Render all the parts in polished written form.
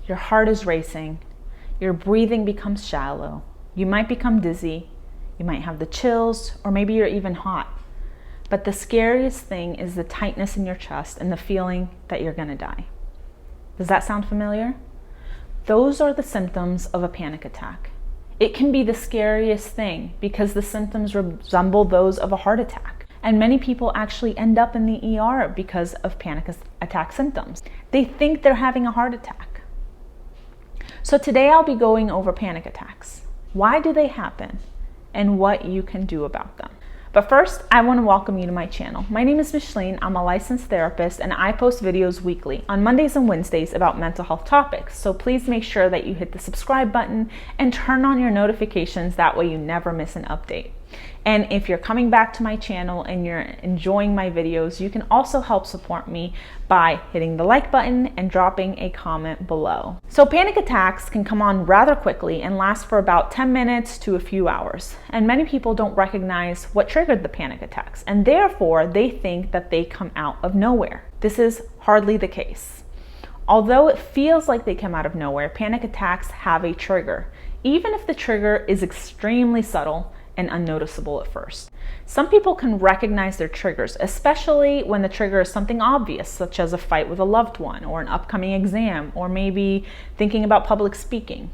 your heart is racing, your breathing becomes shallow, you might become dizzy, you might have the chills, or maybe you're even hot. But the scariest thing is the tightness in your chest and the feeling that you're gonna die. Does that sound familiar? Those are the symptoms of a panic attack. It can be the scariest thing because the symptoms resemble those of a heart attack. And many people actually end up in the ER because of panic attack symptoms. They think they're having a heart attack. So today I'll be going over panic attacks. Why do they happen? And what you can do about them. But first, I want to welcome you to my channel. My name is Micheline, I'm a licensed therapist, and I post videos weekly on Mondays and Wednesdays about mental health topics. So please make sure that you hit the subscribe button and turn on your notifications, that way you never miss an update. And if you're coming back to my channel and you're enjoying my videos, you can also help support me by hitting the like button and dropping a comment below. So panic attacks can come on rather quickly and last for about 10 minutes to a few hours. And many people don't recognize what triggered the panic attacks, and therefore they think that they come out of nowhere. This is hardly the case. Although it feels like they come out of nowhere, panic attacks have a trigger, even if the trigger is extremely subtle and unnoticeable at first. Some people can recognize their triggers, especially when the trigger is something obvious, such as a fight with a loved one, or an upcoming exam, or maybe thinking about public speaking.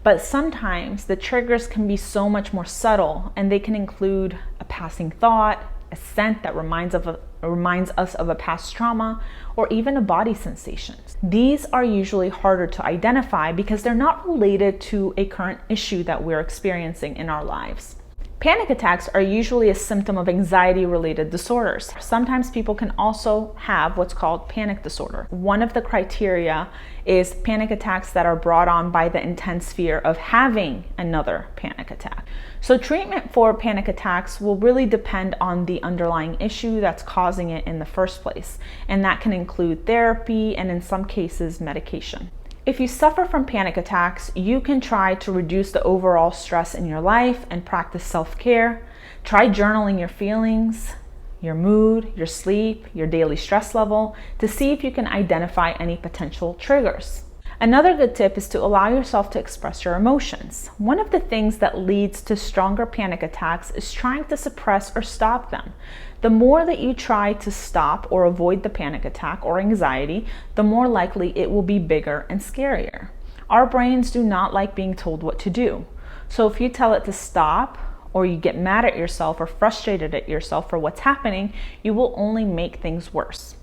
But sometimes the triggers can be so much more subtle, and they can include a passing thought, a scent that reminds us of a past trauma, or even a body sensation. These are usually harder to identify because they're not related to a current issue that we're experiencing in our lives. Panic attacks are usually a symptom of anxiety-related disorders. Sometimes people can also have what's called panic disorder. One of the criteria is panic attacks that are brought on by the intense fear of having another panic attack. So treatment for panic attacks will really depend on the underlying issue that's causing it in the first place, and that can include therapy and in some cases medication. If you suffer from panic attacks, you can try to reduce the overall stress in your life and practice self-care. Try journaling your feelings, your mood, your sleep, your daily stress level to see if you can identify any potential triggers. Another good tip is to allow yourself to express your emotions. One of the things that leads to stronger panic attacks is trying to suppress or stop them. The more that you try to stop or avoid the panic attack or anxiety, the more likely it will be bigger and scarier. Our brains do not like being told what to do. So if you tell it to stop, or you get mad at yourself or frustrated at yourself for what's happening, you will only make things worse.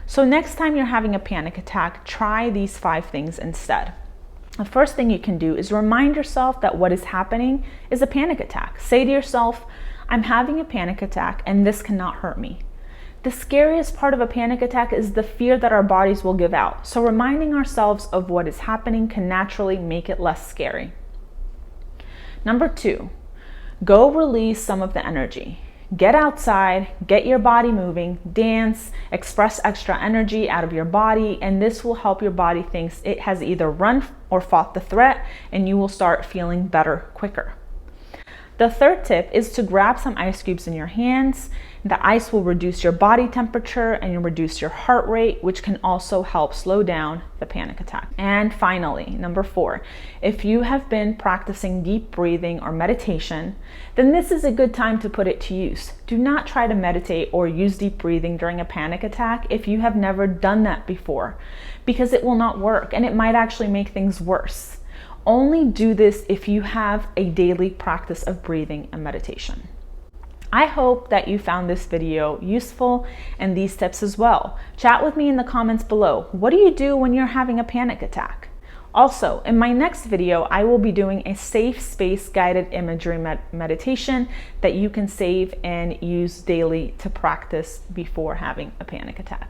So next time you're having a panic attack, try these 5 things instead. The first thing you can do is remind yourself that what is happening is a panic attack. Say to yourself, I'm having a panic attack and this cannot hurt me. The scariest part of a panic attack is the fear that our bodies will give out. So reminding ourselves of what is happening can naturally make it less scary. Number 2, go release some of the energy. Get outside, get your body moving, dance, express extra energy out of your body, and this will help your body think it has either run or fought the threat, and you will start feeling better quicker. The third tip is to grab some ice cubes in your hands. The ice will reduce your body temperature and you'll reduce your heart rate, which can also help slow down the panic attack. And finally, number 4, if you have been practicing deep breathing or meditation, then this is a good time to put it to use. Do not try to meditate or use deep breathing during a panic attack if you have never done that before, because it will not work and it might actually make things worse. Only do this if you have a daily practice of breathing and meditation. I hope that you found this video useful and these tips as well. Chat with me in the comments below. What do you do when you're having a panic attack? Also, in my next video, I will be doing a safe space guided imagery meditation that you can save and use daily to practice before having a panic attack.